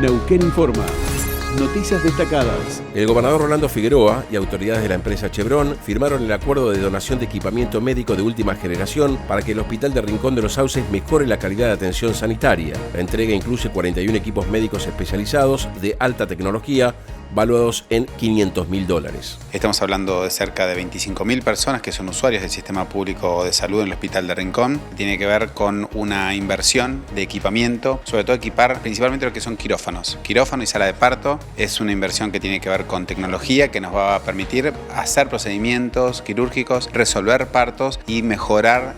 Neuquén Informa. Noticias destacadas. El gobernador Rolando Figueroa y autoridades de la empresa Chevron firmaron el acuerdo de donación de equipamiento médico de última generación para que el Hospital de Rincón de los Sauces mejore la calidad de atención sanitaria. La entrega incluye 41 equipos médicos especializados de alta tecnología, valuados en $500.000. Estamos hablando de cerca de 25.000 personas que son usuarios del sistema público de salud en el Hospital de Rincón. Tiene que ver con una inversión de equipamiento, sobre todo equipar principalmente lo que son quirófanos. Quirófano y sala de parto es una inversión que tiene que ver con tecnología que nos va a permitir hacer procedimientos quirúrgicos, resolver partos y mejorar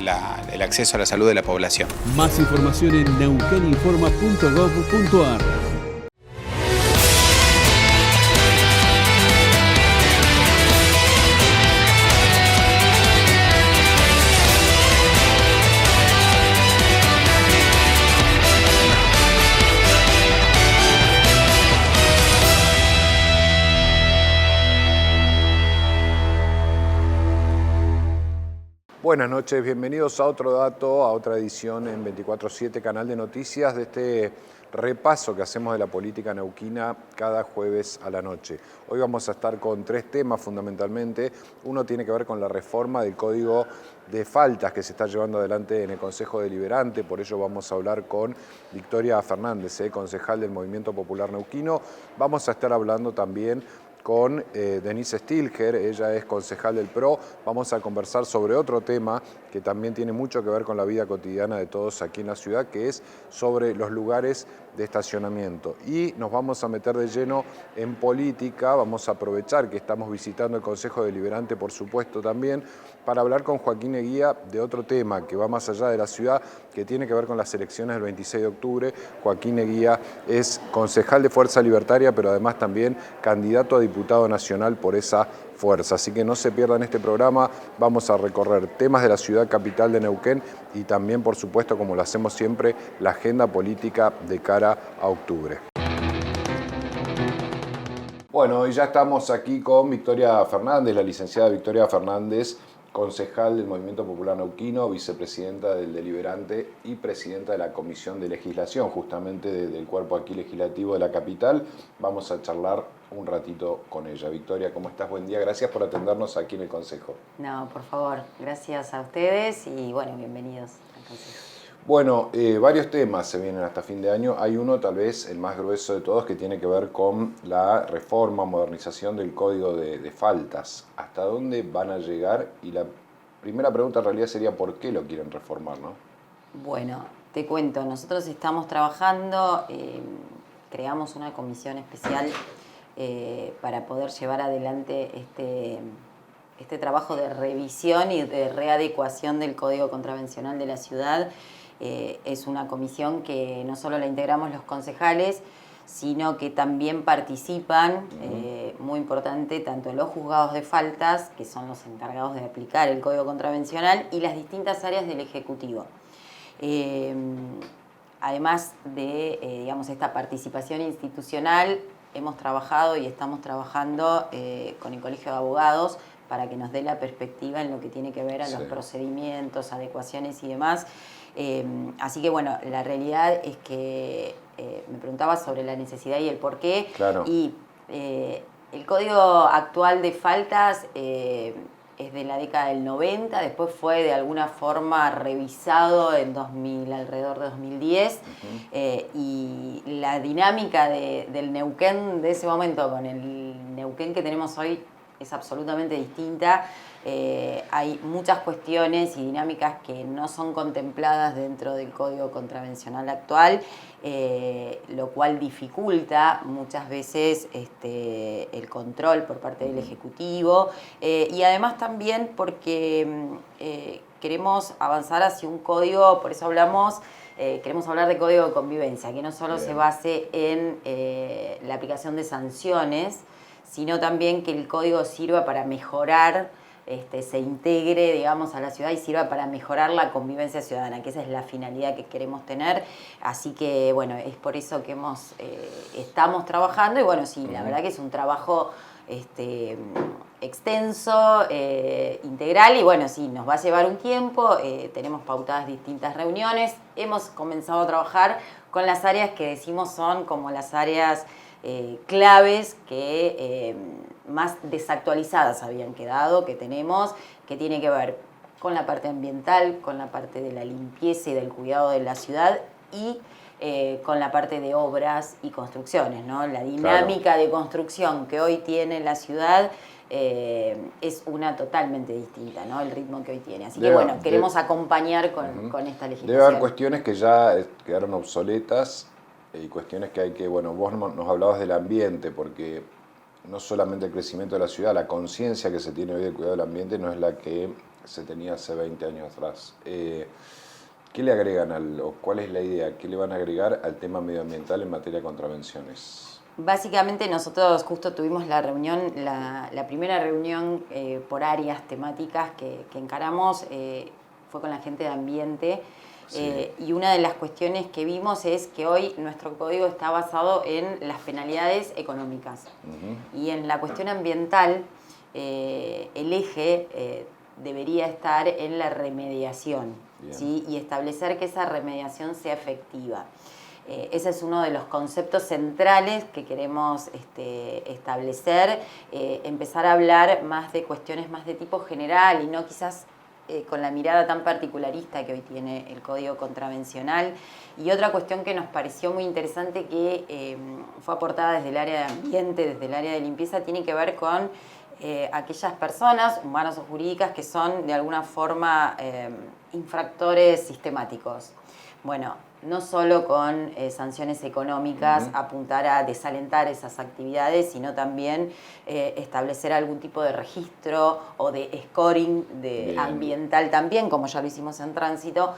el acceso a la salud de la población. Más información en neuqueninforma.gov.ar. Buenas noches, bienvenidos a otro dato, a otra edición en 24/7, canal de noticias de este repaso que hacemos de la política neuquina cada jueves a la noche. Hoy vamos a estar con tres temas fundamentalmente. Uno tiene que ver con la reforma del Código de Faltas que se está llevando adelante en el Consejo Deliberante, por ello vamos a hablar con Victoria Fernández, concejal del Movimiento Popular Neuquino. Vamos a estar hablando también con Denise Stilger, ella es concejal del PRO. Vamos a conversar sobre otro tema que también tiene mucho que ver con la vida cotidiana de todos aquí en la ciudad, que es sobre los lugares de estacionamiento. Y nos vamos a meter de lleno en política, vamos a aprovechar que estamos visitando el Consejo Deliberante, por supuesto también, para hablar con Joaquín Eguía de otro tema que va más allá de la ciudad, que tiene que ver con las elecciones del 26 de octubre. Joaquín Eguía es concejal de Fuerza Libertaria, pero además también candidato a diputado nacional por esa fuerza. Así que no se pierdan este programa, vamos a recorrer temas de la ciudad capital de Neuquén y también, por supuesto, como lo hacemos siempre, la agenda política de cara a octubre. Bueno, hoy ya estamos aquí con Victoria Fernández, la licenciada Victoria Fernández, concejal del Movimiento Popular Neuquino, vicepresidenta del Deliberante y presidenta de la Comisión de Legislación, justamente del cuerpo aquí legislativo de la capital. Vamos a charlar un ratito con ella. Victoria, ¿cómo estás? Buen día, gracias por atendernos aquí en el Consejo. No, por favor, gracias a ustedes y bueno, bienvenidos al Consejo. Bueno, varios temas se vienen hasta fin de año. Hay uno, tal vez el más grueso de todos, que tiene que ver con la reforma, modernización del Código de Faltas. ¿Hasta dónde van a llegar? Y la primera pregunta en realidad sería ¿por qué lo quieren reformar, no? Bueno, te cuento, nosotros estamos trabajando, creamos una comisión especial para poder llevar adelante este trabajo de revisión y de readecuación del Código Contravencional de la ciudad. Es una comisión que no solo la integramos los concejales, sino que también participan, muy importante, tanto los juzgados de faltas, que son los encargados de aplicar el Código Contravencional, y las distintas áreas del Ejecutivo. Además de digamos, esta participación institucional, hemos trabajado y estamos trabajando con el Colegio de Abogados para que nos dé la perspectiva en lo que tiene que ver a los procedimientos, adecuaciones y demás. Así que bueno, la realidad es que me preguntaba sobre la necesidad y el porqué. Claro. Y el código actual de faltas es de la década del 90, después fue de alguna forma revisado en 2000, alrededor de 2010, y la dinámica del Neuquén de ese momento con el Neuquén que tenemos hoy es absolutamente distinta. Hay muchas cuestiones y dinámicas que no son contempladas dentro del Código Contravencional actual, lo cual dificulta muchas veces el control por parte del Ejecutivo, y además también porque queremos avanzar hacia un código, por eso queremos hablar de código de convivencia, que no solo se base en la aplicación de sanciones, sino también que el código sirva para mejorar, se integre, digamos, a la ciudad y sirva para mejorar la convivencia ciudadana, que esa es la finalidad que queremos tener. Así que, bueno, es por eso que estamos trabajando y, bueno, sí, la verdad que es un trabajo extenso, integral y, bueno, sí, nos va a llevar un tiempo. Tenemos pautadas distintas reuniones. Hemos comenzado a trabajar con las áreas que decimos son como las áreas claves que más desactualizadas habían quedado, que tenemos, que tiene que ver con la parte ambiental, con la parte de la limpieza y del cuidado de la ciudad y con la parte de obras y construcciones, ¿no? La dinámica de construcción que hoy tiene la ciudad es una totalmente distinta, ¿no? El ritmo que hoy tiene. Así que bueno, queremos acompañar con esta legislación. Debe haber cuestiones que ya quedaron obsoletas y cuestiones que hay que, bueno, vos nos hablabas del ambiente, porque no solamente el crecimiento de la ciudad, la conciencia que se tiene hoy del cuidado del ambiente no es la que se tenía hace 20 años atrás. ¿Qué le agregan o cuál es la idea? ¿Qué le van a agregar al tema medioambiental en materia de contravenciones? Básicamente nosotros justo tuvimos la reunión, la primera reunión por áreas temáticas que encaramos fue con la gente de ambiente. Sí. Y una de las cuestiones que vimos es que hoy nuestro código está basado en las penalidades económicas. Y en la cuestión ambiental el eje debería estar en la remediación, ¿sí? Y establecer que esa remediación sea efectiva. Ese es uno de los conceptos centrales que queremos establecer, empezar a hablar más de cuestiones más de tipo general y no quizás con la mirada tan particularista que hoy tiene el Código Contravencional. Y otra cuestión que nos pareció muy interesante que fue aportada desde el área de ambiente, desde el área de limpieza, tiene que ver con aquellas personas, humanas o jurídicas, que son de alguna forma infractores sistemáticos. Bueno, no solo con sanciones económicas apuntar a desalentar esas actividades, sino también establecer algún tipo de registro o de scoring ambiental también, como ya lo hicimos en tránsito,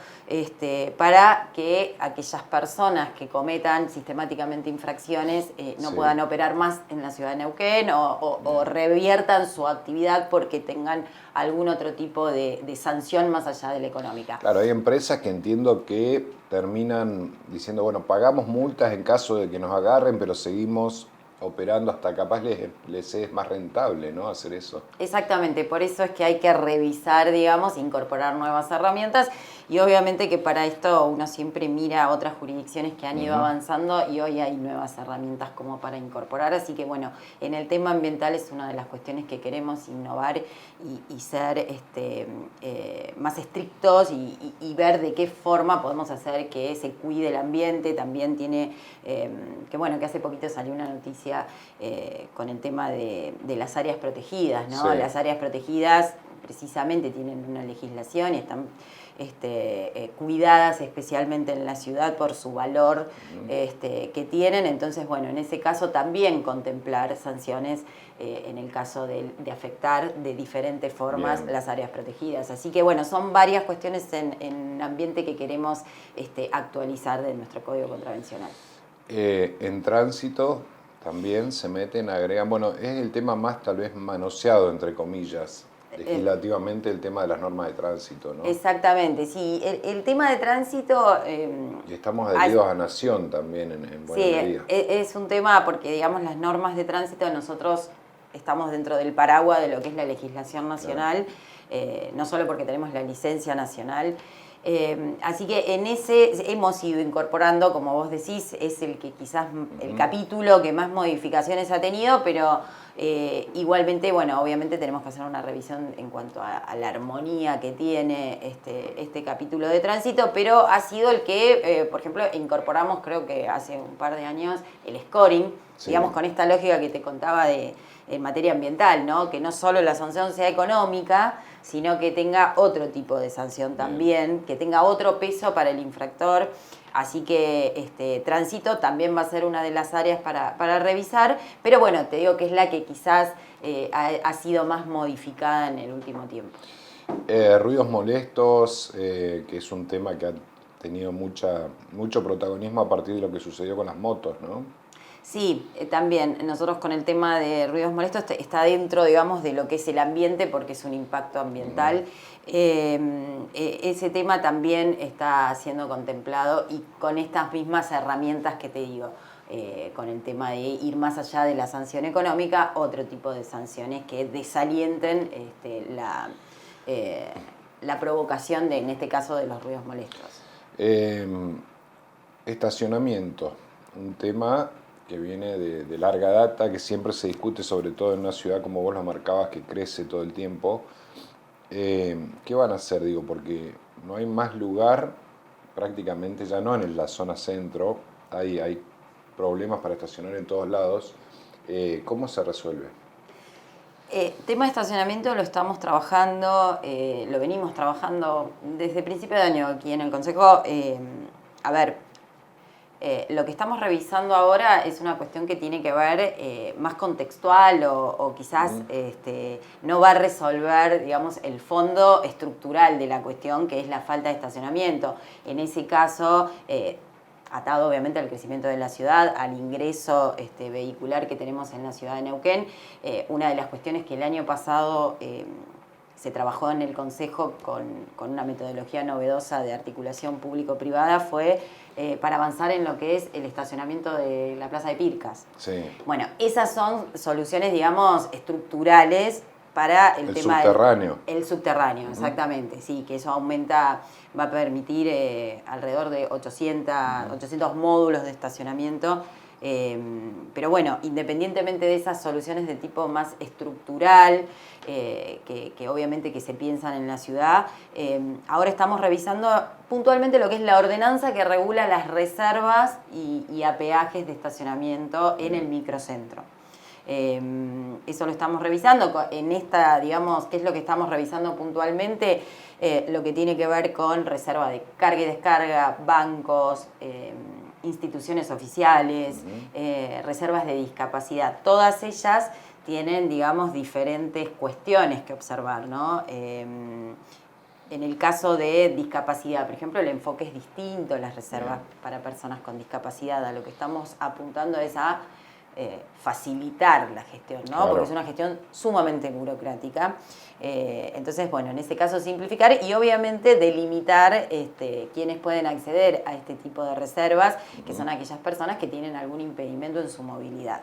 para que aquellas personas que cometan sistemáticamente infracciones no puedan operar más en la ciudad de Neuquén o reviertan su actividad porque tengan algún otro tipo de sanción más allá de la económica. Claro, hay empresas que entiendo que terminan diciendo, bueno, pagamos multas en caso de que nos agarren, pero seguimos operando hasta capaz les es más rentable, ¿no? Hacer eso. Exactamente, por eso es que hay que revisar, digamos, incorporar nuevas herramientas y obviamente que para esto uno siempre mira a otras jurisdicciones que han ido avanzando y hoy hay nuevas herramientas como para incorporar, así que bueno, en el tema ambiental es una de las cuestiones que queremos innovar y ser más estrictos y ver de qué forma podemos hacer que se cuide el ambiente. También tiene, que hace poquito salió una noticia con el tema de las áreas protegidas, ¿no? Sí. Las áreas protegidas precisamente tienen una legislación y están cuidadas especialmente en la ciudad por su valor que tienen. Entonces, bueno, en ese caso también contemplar sanciones en el caso de afectar de diferentes formas las áreas protegidas. Así que, bueno, son varias cuestiones en ambiente que queremos actualizar de nuestro Código Contravencional. En tránsito también se meten, agregan, bueno, es el tema más tal vez manoseado, entre comillas, legislativamente, el tema de las normas de tránsito, ¿no? Exactamente, sí. El tema de tránsito... y estamos adheridos a Nación también en buena medida. Sí, es un tema porque, digamos, las normas de tránsito nosotros estamos dentro del paraguas de lo que es la legislación nacional, no solo porque tenemos la licencia nacional. Así que en ese hemos ido incorporando, como vos decís, es el que quizás el capítulo que más modificaciones ha tenido, pero igualmente, bueno, obviamente tenemos que hacer una revisión en cuanto a la armonía que tiene este capítulo de tránsito, pero ha sido el que, por ejemplo, incorporamos, creo que hace un par de años, el scoring, digamos, con esta lógica que te contaba en materia ambiental, ¿no? Que no solo la sanción sea económica, sino que tenga otro tipo de sanción también, que tenga otro peso para el infractor. Así que tránsito también va a ser una de las áreas para revisar, pero bueno, te digo que es la que quizás ha sido más modificada en el último tiempo. Ruidos molestos, que es un tema que ha tenido mucho protagonismo a partir de lo que sucedió con las motos, ¿no? Sí, también nosotros con el tema de ruidos molestos está dentro, digamos, de lo que es el ambiente porque es un impacto ambiental. Ese tema también está siendo contemplado y con estas mismas herramientas que te digo, con el tema de ir más allá de la sanción económica, otro tipo de sanciones que desalienten la provocación en este caso, de los ruidos molestos. Estacionamiento, un tema que viene de larga data, que siempre se discute, sobre todo en una ciudad como vos lo marcabas, que crece todo el tiempo. ¿Qué van a hacer? Digo, porque no hay más lugar, prácticamente ya no en la zona centro, hay problemas para estacionar en todos lados. ¿Cómo se resuelve? Tema de estacionamiento lo estamos trabajando, lo venimos trabajando desde principio de año aquí en el Consejo. A ver, lo que estamos revisando ahora es una cuestión que tiene que ver más contextual o quizás no va a resolver, digamos, el fondo estructural de la cuestión, que es la falta de estacionamiento. En ese caso, atado obviamente al crecimiento de la ciudad, al ingreso vehicular que tenemos en la ciudad de Neuquén, una de las cuestiones que el año pasado se trabajó en el Consejo con una metodología novedosa de articulación público-privada fue para avanzar en lo que es el estacionamiento de la Plaza de Pircas. Sí. Bueno, esas son soluciones, digamos, estructurales para el tema subterráneo. El subterráneo, exactamente, sí, que eso aumenta, va a permitir alrededor de 800 módulos de estacionamiento. Pero bueno, independientemente de esas soluciones de tipo más estructural, que obviamente que se piensan en la ciudad, ahora estamos revisando puntualmente lo que es la ordenanza que regula las reservas y apeajes de estacionamiento en el microcentro. Eso lo estamos revisando. En esta, digamos, ¿qué es lo que estamos revisando puntualmente? Lo que tiene que ver con reserva de carga y descarga, bancos, instituciones oficiales, reservas de discapacidad. Todas ellas tienen, digamos, diferentes cuestiones que observar, ¿no? En el caso de discapacidad, por ejemplo, el enfoque es distinto, las reservas para personas con discapacidad. A lo que estamos apuntando es a facilitar la gestión, ¿no? Claro. Porque es una gestión sumamente burocrática. Entonces, bueno, en este caso simplificar y obviamente delimitar quiénes pueden acceder a este tipo de reservas, que son aquellas personas que tienen algún impedimento en su movilidad.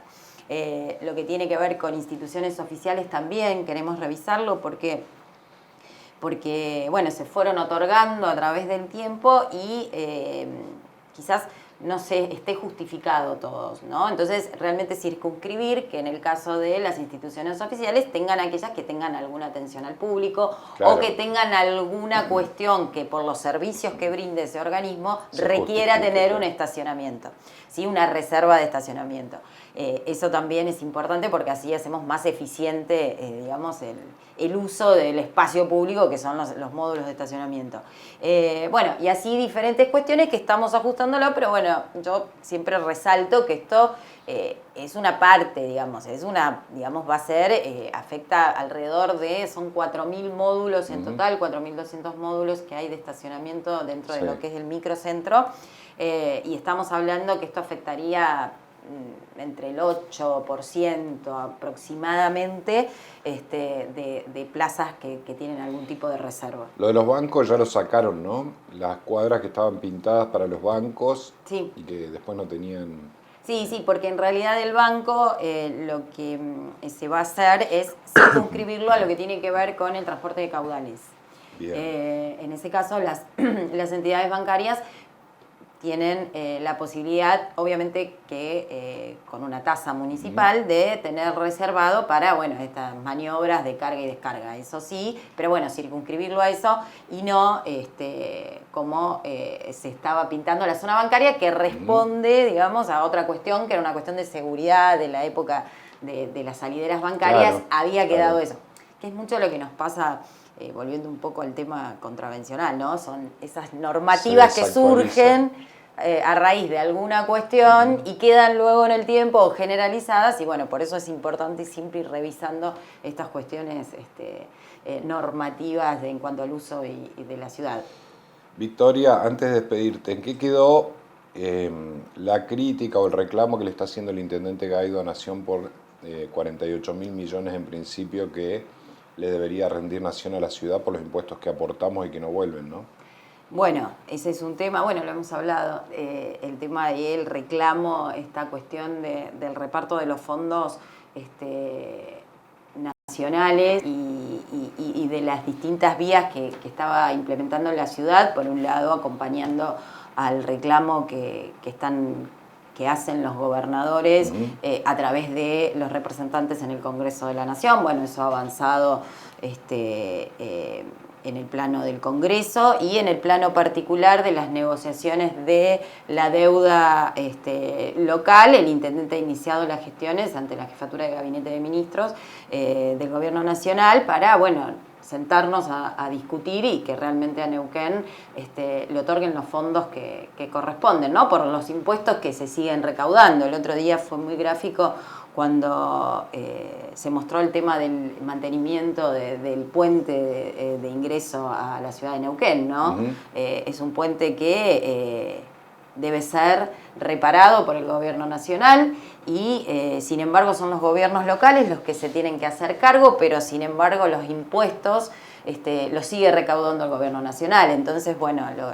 Lo que tiene que ver con instituciones oficiales también queremos revisarlo porque bueno, se fueron otorgando a través del tiempo y quizás no se esté justificado todos, ¿no? Entonces, realmente circunscribir que en el caso de las instituciones oficiales tengan aquellas que tengan alguna atención al público, claro, o que tengan alguna cuestión que por los servicios que brinde ese organismo requiera tener un estacionamiento, ¿sí? Una reserva de estacionamiento. Eso también es importante porque así hacemos más eficiente, digamos, el uso del espacio público, que son los módulos de estacionamiento. Bueno, y así diferentes cuestiones que estamos ajustándolo, pero bueno, yo siempre resalto que esto es una parte, digamos, va a ser, afecta alrededor de, son 4.000 módulos en total, 4.200 módulos que hay de estacionamiento dentro de lo que es el microcentro, y estamos hablando que esto afectaría entre el 8% aproximadamente de plazas que tienen algún tipo de reserva. Lo de los bancos ya lo sacaron, ¿no? Las cuadras que estaban pintadas para los bancos, sí, y que después no tenían... Sí, porque en realidad el banco lo que se va a hacer es circunscribirlo a lo que tiene que ver con el transporte de caudales. Bien. En ese caso las entidades bancarias tienen la posibilidad, obviamente, que con una tasa municipal de tener reservado para, bueno, estas maniobras de carga y descarga, eso sí, pero bueno, circunscribirlo a eso y no como se estaba pintando la zona bancaria, que responde, digamos, a otra cuestión, que era una cuestión de seguridad de la época de las salideras bancarias, claro, había quedado eso, que es mucho lo que nos pasa. Volviendo un poco al tema contravencional, ¿no? Son esas normativas que surgen a raíz de alguna cuestión y quedan luego en el tiempo generalizadas, y bueno, por eso es importante siempre ir revisando estas cuestiones normativas en cuanto al uso de la ciudad. Victoria, antes de despedirte, ¿en qué quedó la crítica o el reclamo que le está haciendo el intendente Gaido a Nación por 48.000 millones en principio que le debería rendir Nación a la ciudad por los impuestos que aportamos y que no vuelven, ¿no? Bueno, ese es un tema, bueno, lo hemos hablado, el tema del reclamo, esta cuestión del reparto de los fondos nacionales y de las distintas vías que estaba implementando la ciudad, por un lado acompañando al reclamo que hacen los gobernadores a través de los representantes en el Congreso de la Nación. Bueno, eso ha avanzado en el plano del Congreso y en el plano particular de las negociaciones de la deuda local. El intendente ha iniciado las gestiones ante la Jefatura de Gabinete de Ministros del Gobierno Nacional para, sentarnos a discutir y que realmente a Neuquén le otorguen los fondos que corresponden, ¿no? Por los impuestos que se siguen recaudando. El otro día fue muy gráfico cuando se mostró el tema del mantenimiento del puente de ingreso a la ciudad de Neuquén, ¿no? Es un puente que debe ser reparado por el gobierno nacional y sin embargo son los gobiernos locales los que se tienen que hacer cargo, pero sin embargo los impuestos los sigue recaudando el gobierno nacional. Entonces,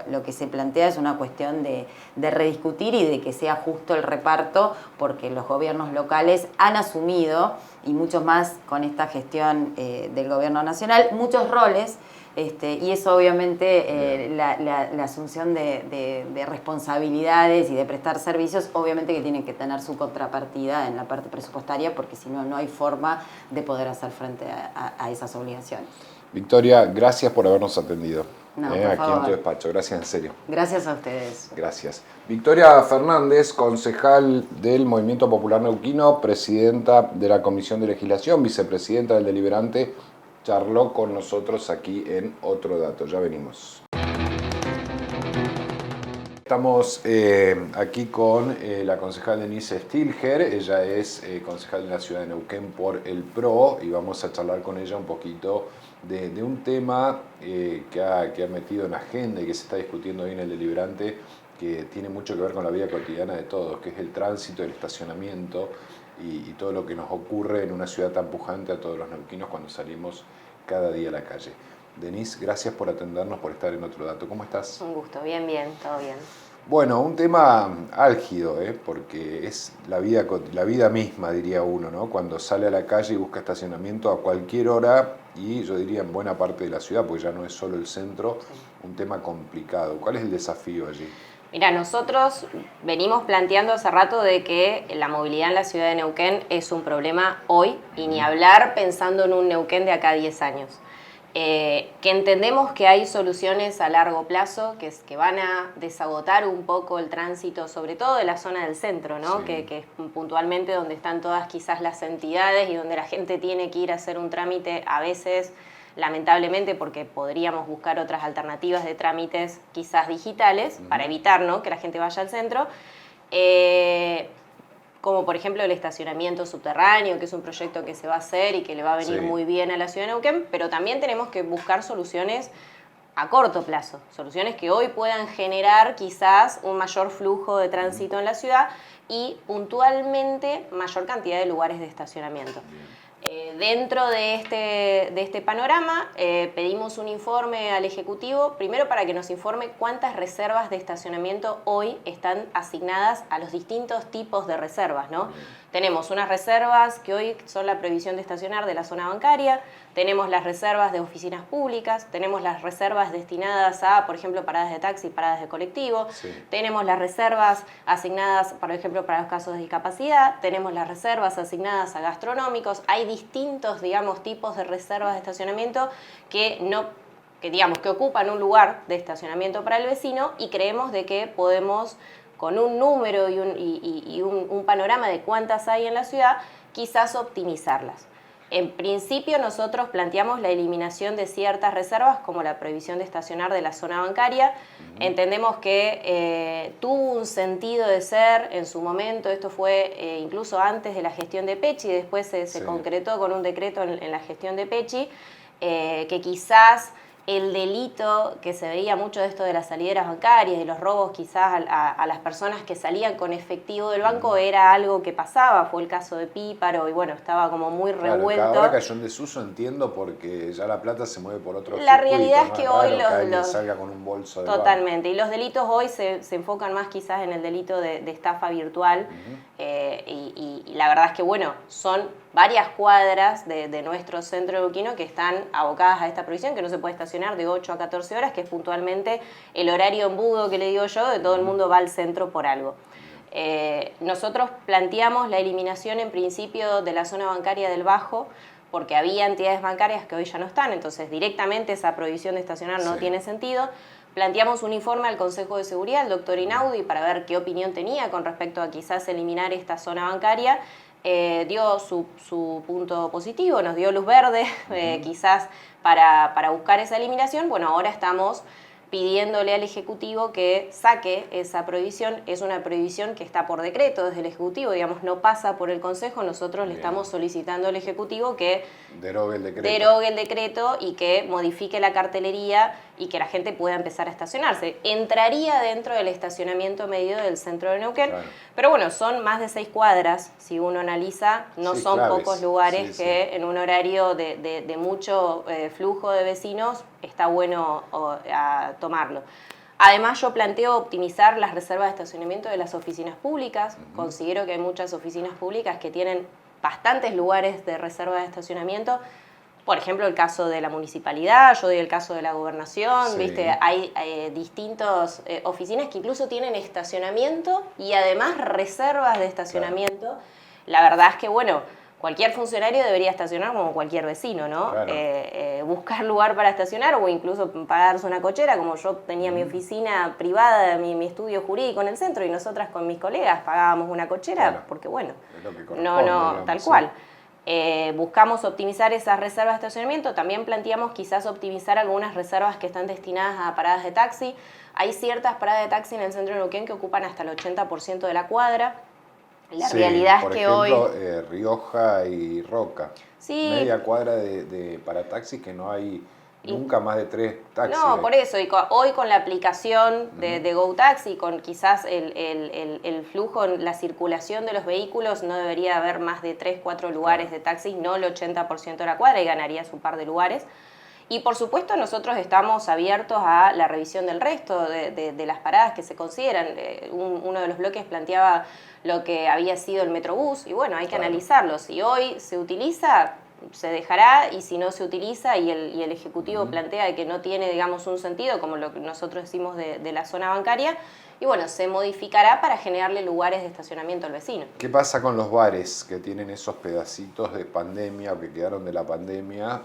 lo que se plantea es una cuestión de rediscutir y de que sea justo el reparto, porque los gobiernos locales han asumido, y muchos más con esta gestión del gobierno nacional, muchos roles. Y eso obviamente la asunción de responsabilidades y de prestar servicios, obviamente que tienen que tener su contrapartida en la parte presupuestaria, porque si no, no hay forma de poder hacer frente a esas obligaciones. Victoria, gracias por habernos atendido. No, por aquí favor. en tu despacho. Gracias en serio. Gracias a ustedes. Gracias. Victoria Fernández, concejal del Movimiento Popular Neuquino, presidenta de la Comisión de Legislación, vicepresidenta del Deliberante, charló con nosotros aquí en Otro Dato. Ya venimos. Estamos aquí con la concejal Denise Stilger. Ella es concejal de la ciudad de Neuquén por el PRO y vamos a charlar con ella un poquito de un tema que ha metido en agenda y que se está discutiendo hoy en el Deliberante, que tiene mucho que ver con la vida cotidiana de todos, que es el tránsito, el estacionamiento y todo lo que nos ocurre en una ciudad tan pujante a todos los neuquinos cuando salimos cada día a la calle. Denise, gracias por atendernos, por estar en Otro Dato. ¿Cómo estás? Un gusto, bien, todo bien. Bueno, un tema álgido, porque es la vida misma, diría uno, ¿no? Cuando sale a la calle y busca estacionamiento a cualquier hora, y yo diría en buena parte de la ciudad, porque ya no es solo el centro, un tema complicado. ¿Cuál es el desafío allí? Mira, nosotros venimos planteando hace rato de que la movilidad en la ciudad de Neuquén es un problema hoy, y ni hablar pensando en un Neuquén de acá a 10 años. Que entendemos que hay soluciones a largo plazo que van a desagotar un poco el tránsito, sobre todo de la zona del centro, ¿no? Sí. Que es puntualmente donde están todas quizás las entidades y donde la gente tiene que ir a hacer un trámite a veces, lamentablemente, porque podríamos buscar otras alternativas de trámites quizás digitales para evitar, ¿no?, que la gente vaya al centro. Como por ejemplo el estacionamiento subterráneo, que es un proyecto que se va a hacer y que le va a venir muy bien a la ciudad de Neuquén, pero también tenemos que buscar soluciones a corto plazo, soluciones que hoy puedan generar quizás un mayor flujo de tránsito en la ciudad y puntualmente mayor cantidad de lugares de estacionamiento. Dentro de este panorama pedimos un informe al Ejecutivo, primero para que nos informe cuántas reservas de estacionamiento hoy están asignadas a los distintos tipos de reservas, ¿no? Tenemos unas reservas que hoy son la prohibición de estacionar de la zona bancaria, tenemos las reservas de oficinas públicas, tenemos las reservas destinadas a, por ejemplo, paradas de taxi, paradas de colectivo, tenemos las reservas asignadas, por ejemplo, para los casos de discapacidad, tenemos las reservas asignadas a gastronómicos. Hay distintos, digamos, tipos de reservas de estacionamiento que ocupan un lugar de estacionamiento para el vecino, y creemos de que podemos, con un número y un panorama de cuántas hay en la ciudad, quizás optimizarlas. En principio nosotros planteamos la eliminación de ciertas reservas, como la prohibición de estacionar de la zona bancaria. Entendemos que tuvo un sentido de ser en su momento, esto fue incluso antes de la gestión de Pecci, después se concretó con un decreto en la gestión de Pecci, que quizás el delito que se veía mucho de esto de las salideras bancarias y los robos quizás a las personas que salían con efectivo del banco era algo que pasaba, fue el caso de Píparo y bueno, estaba como muy revuelto. Claro, ahora cayó en desuso, entiendo, porque ya la plata se mueve por otro La circuito, realidad es que hoy alguien salga con un bolso de totalmente, y los delitos hoy se enfocan más quizás en el delito de estafa virtual, y la verdad es que, bueno, son varias cuadras de nuestro centro neuquino que están abocadas a esta prohibición, que no se puede estacionar de 8 a 14 horas, que es puntualmente el horario embudo que le digo yo, de todo el mundo va al centro por algo. Nosotros planteamos la eliminación en principio de la zona bancaria del Bajo, porque había entidades bancarias que hoy ya no están, entonces directamente esa prohibición de estacionar no tiene sentido. Planteamos un informe al Consejo de Seguridad, el doctor Inaudi, para ver qué opinión tenía con respecto a quizás eliminar esta zona bancaria. Dio su punto positivo, nos dio luz verde, quizás para buscar esa eliminación. Bueno, ahora estamos pidiéndole al Ejecutivo que saque esa prohibición. Es una prohibición que está por decreto desde el Ejecutivo, digamos, no pasa por el Consejo. Nosotros le estamos solicitando al Ejecutivo que derogue el decreto y que modifique la cartelería y que la gente pueda empezar a estacionarse. Entraría dentro del estacionamiento medio del centro de Neuquén, pero bueno, son más de 6 cuadras, si uno analiza, no son claves. Pocos lugares que en un horario de mucho flujo de vecinos está bueno a tomarlo. Además, yo planteo optimizar las reservas de estacionamiento de las oficinas públicas. Considero que hay muchas oficinas públicas que tienen bastantes lugares de reserva de estacionamiento. Por ejemplo, el caso de la municipalidad, yo doy el caso de la gobernación, ¿viste? Hay distintas oficinas que incluso tienen estacionamiento y además reservas de estacionamiento. Claro. La verdad es que, bueno, cualquier funcionario debería estacionar como cualquier vecino, ¿no? Claro. Buscar lugar para estacionar o incluso pagarse una cochera, como yo tenía mi oficina privada, mi estudio jurídico en el centro, y nosotras con mis colegas pagábamos una cochera, porque bueno, tal cual. Buscamos optimizar esas reservas de estacionamiento. También planteamos quizás optimizar algunas reservas que están destinadas a paradas de taxi. Hay ciertas paradas de taxi en el centro de Neuquén que ocupan hasta el 80% de la cuadra. La realidad es que hoy... Por ejemplo, Rioja y Roca. Media cuadra para taxis que no hay nunca más de 3 taxis. No, por eso. Y hoy con la aplicación de GoTaxi, con quizás el flujo, la circulación de los vehículos, no debería haber más de 3, 4 lugares de taxis, no el 80% de la cuadra, y ganarías un par de lugares. Y por supuesto nosotros estamos abiertos a la revisión del resto de las paradas que se consideran. Uno de los bloques planteaba lo que había sido el Metrobús, y bueno, hay que analizarlo. Si hoy se utiliza, se dejará, y si no se utiliza y el Ejecutivo plantea que no tiene, digamos, un sentido, como lo que nosotros decimos de la zona bancaria, y bueno, se modificará para generarle lugares de estacionamiento al vecino. ¿Qué pasa con los bares que tienen esos pedacitos de pandemia o que quedaron de la pandemia?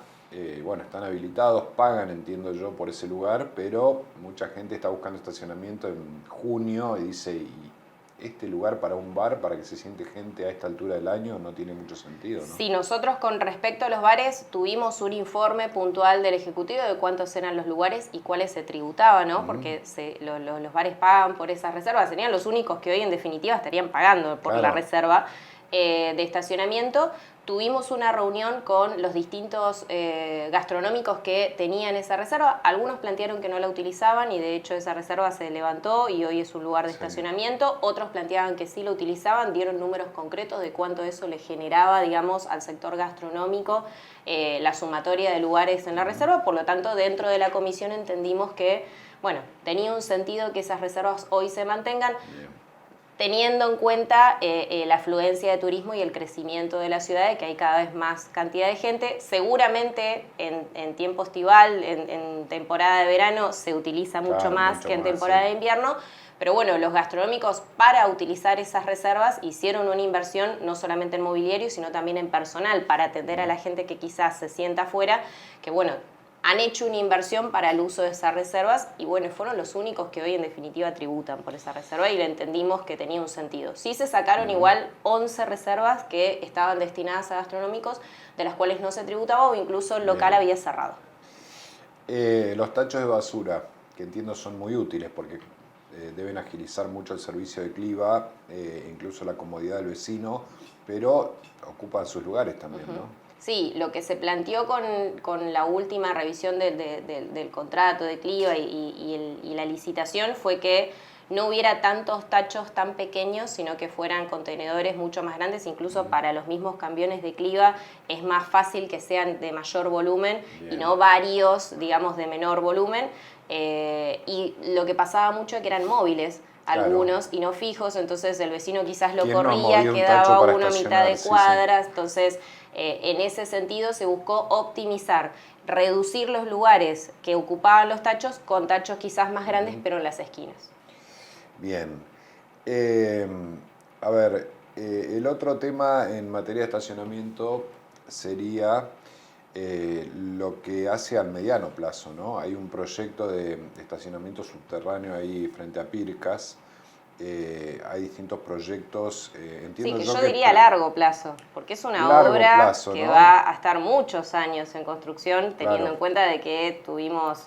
Bueno, están habilitados, pagan, entiendo yo, por ese lugar, pero mucha gente está buscando estacionamiento en junio y dice, ¿y este lugar para un bar, para que se siente gente a esta altura del año, no tiene mucho sentido, ¿no? Sí, nosotros con respecto a los bares tuvimos un informe puntual del Ejecutivo de cuántos eran los lugares y cuáles se tributaban, ¿no? Porque los bares pagan por esas reservas, serían los únicos que hoy en definitiva estarían pagando por la reserva de estacionamiento. Tuvimos una reunión con los distintos gastronómicos que tenían esa reserva. Algunos plantearon que no la utilizaban y de hecho esa reserva se levantó y hoy es un lugar de estacionamiento. Otros planteaban que sí lo utilizaban, dieron números concretos de cuánto eso le generaba, digamos, al sector gastronómico, la sumatoria de lugares en la reserva. Por lo tanto, dentro de la comisión entendimos que, bueno, tenía un sentido que esas reservas hoy se mantengan, teniendo en cuenta la afluencia de turismo y el crecimiento de la ciudad, de que hay cada vez más cantidad de gente. Seguramente en tiempo estival, en temporada de verano, se utiliza mucho más que en temporada de invierno, pero bueno, los gastronómicos, para utilizar esas reservas, hicieron una inversión no solamente en mobiliario, sino también en personal, para atender a la gente que quizás se sienta afuera, que bueno, han hecho una inversión para el uso de esas reservas y bueno, fueron los únicos que hoy en definitiva tributan por esa reserva y le entendimos que tenía un sentido. Sí se sacaron igual 11 reservas que estaban destinadas a gastronómicos, de las cuales no se tributaba o incluso el local había cerrado. Los tachos de basura, que entiendo son muy útiles porque deben agilizar mucho el servicio de cliva, incluso la comodidad del vecino, pero ocupan sus lugares también, ¿no? Sí, lo que se planteó con la última revisión del contrato de cliva y la licitación fue que no hubiera tantos tachos tan pequeños, sino que fueran contenedores mucho más grandes. Incluso para los mismos camiones de cliva es más fácil que sean de mayor volumen y no varios, digamos, de menor volumen. Y lo que pasaba mucho es que eran móviles. algunos y no fijos, entonces el vecino quizás lo ¿Quién no ha corría, movido un quedaba tacho para uno a mitad de estacionar? cuadra, entonces en ese sentido se buscó optimizar, reducir los lugares que ocupaban los tachos con tachos quizás más grandes, pero en las esquinas. Bien. A ver, el otro tema en materia de estacionamiento sería lo que hace al mediano plazo, ¿no? Hay un proyecto de estacionamiento subterráneo ahí frente a Pircas. Hay distintos proyectos. Entiendo Sí, que yo diría a largo plazo, porque es una obra plazo, que ¿no? va a estar muchos años en construcción, teniendo Claro. en cuenta de que tuvimos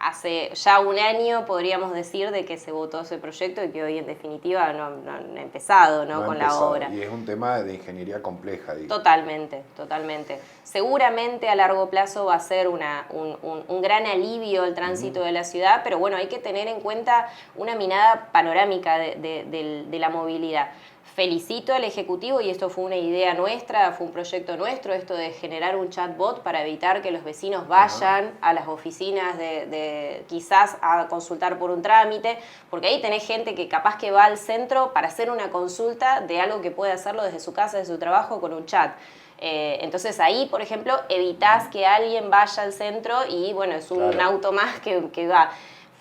hace ya un año, podríamos decir, de que se votó ese proyecto y que hoy en definitiva no han empezado, ¿no? Con la obra. Y es un tema de ingeniería compleja. Totalmente, totalmente. Seguramente a largo plazo va a ser un gran alivio al tránsito de la ciudad, pero bueno, hay que tener en cuenta una mirada panorámica de la movilidad. Felicito al Ejecutivo, y esto fue una idea nuestra, fue un proyecto nuestro, esto de generar un chatbot para evitar que los vecinos vayan a las oficinas quizás a consultar por un trámite, porque ahí tenés gente que capaz que va al centro para hacer una consulta de algo que puede hacerlo desde su casa, desde su trabajo, con un chat. Entonces ahí, por ejemplo, evitás que alguien vaya al centro y bueno, es un auto más que va.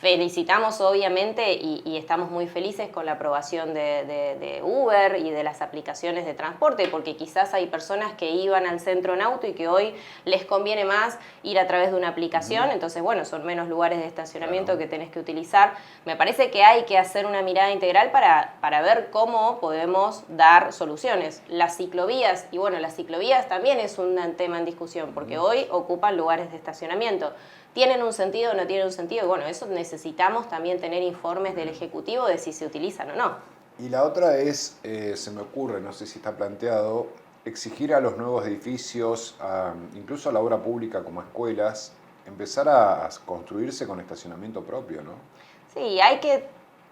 Felicitamos obviamente y estamos muy felices con la aprobación de Uber y de las aplicaciones de transporte, porque quizás hay personas que iban al centro en auto y que hoy les conviene más ir a través de una aplicación, entonces bueno, son menos lugares de estacionamiento que tenés que utilizar. Me parece que hay que hacer una mirada integral para ver cómo podemos dar soluciones. Las ciclovías, y bueno, las ciclovías también es un tema en discusión, porque hoy ocupan lugares de estacionamiento. ¿Tienen un sentido o no tienen un sentido? Bueno, eso necesitamos también tener informes del Ejecutivo de si se utilizan o no. Y la otra es, se me ocurre, no sé si está planteado, exigir a los nuevos edificios, incluso a la obra pública como escuelas, empezar a construirse con estacionamiento propio, ¿no? Sí, hay que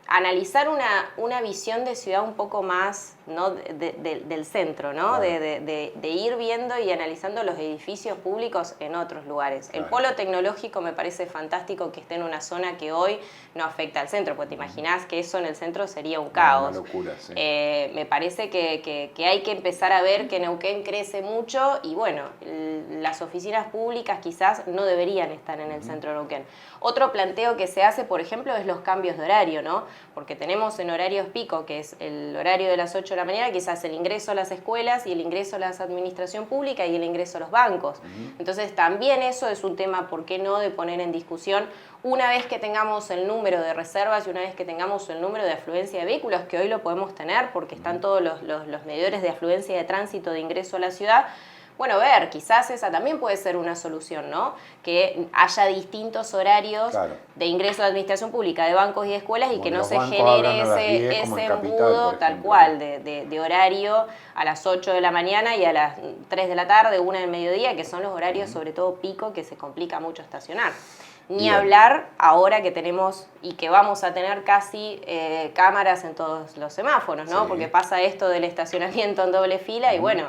analizar una visión de ciudad un poco más, ¿no? del centro, ¿no? Claro. De ir viendo y analizando los edificios públicos en otros lugares. Claro. El polo tecnológico me parece fantástico que esté en una zona que hoy no afecta al centro, porque te imaginás que eso en el centro sería un caos. Una locura, sí. Me parece que hay que empezar a ver que Neuquén crece mucho y bueno, las oficinas públicas quizás no deberían estar en el centro de Neuquén. Otro planteo que se hace, por ejemplo, es los cambios de horario, ¿no? Porque tenemos en horarios pico, que es el horario de las 8 de la mañana, quizás el ingreso a las escuelas y el ingreso a la administración pública y el ingreso a los bancos. Entonces también eso es un tema, ¿por qué no?, de poner en discusión una vez que tengamos el número de reservas y una vez que tengamos el número de afluencia de vehículos, que hoy lo podemos tener porque están todos los medidores de afluencia de tránsito de ingreso a la ciudad. Bueno, ver, quizás esa también puede ser una solución, ¿no? Que haya distintos horarios de ingreso a la administración pública, de bancos y de escuelas, y que no se genere ese embudo tal cual de horario a las 8 de la mañana y a las 3 de la tarde, 1 del mediodía, que son los horarios sobre todo pico que se complica mucho estacionar. Ni hablar ahora que tenemos y que vamos a tener casi cámaras en todos los semáforos, ¿no? Porque pasa esto del estacionamiento en doble fila y bueno,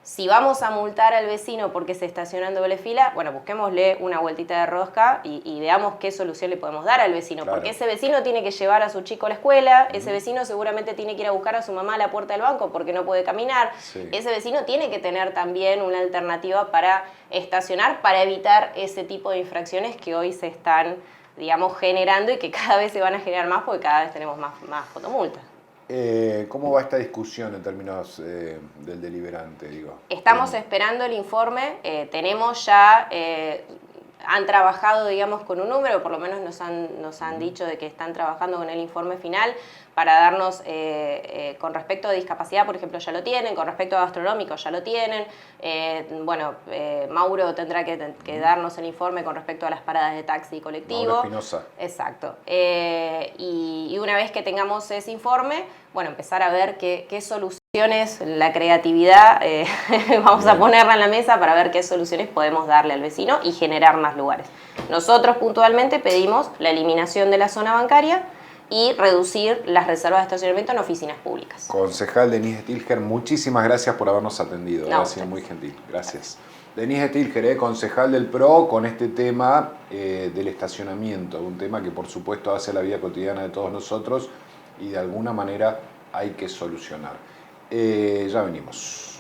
si vamos a multar al vecino porque se estaciona en doble fila, bueno, busquémosle una vueltita de rosca y veamos qué solución le podemos dar al vecino. Porque ese vecino tiene que llevar a su chico a la escuela, ese vecino seguramente tiene que ir a buscar a su mamá a la puerta del banco porque no puede caminar. Ese vecino tiene que tener también una alternativa para estacionar, para evitar ese tipo de infracciones que hoy se están, digamos, generando y que cada vez se van a generar más porque cada vez tenemos más fotomultas. ¿Cómo va esta discusión en términos del deliberante, digo? Estamos esperando el informe, tenemos ya, han trabajado, digamos, con un número, por lo menos nos han dicho de que están trabajando con el informe final para darnos, con respecto a discapacidad, por ejemplo, ya lo tienen, con respecto a gastronómico ya lo tienen, Mauro tendrá que darnos el informe con respecto a las paradas de taxi y colectivo. Mauro Espinosa. Exacto. Y una vez que tengamos ese informe, bueno, empezar a ver qué soluciones, la creatividad, vamos a ponerla en la mesa para ver qué soluciones podemos darle al vecino y generar más lugares. Nosotros puntualmente pedimos la eliminación de la zona bancaria y reducir las reservas de estacionamiento en oficinas públicas. Concejal Denise Stilger, muchísimas gracias por habernos atendido. No, Ha sido muy gentil. Gracias. Denis Stilger, concejal del PRO, con este tema del estacionamiento, un tema que por supuesto hace la vida cotidiana de todos nosotros y de alguna manera hay que solucionar. Ya venimos.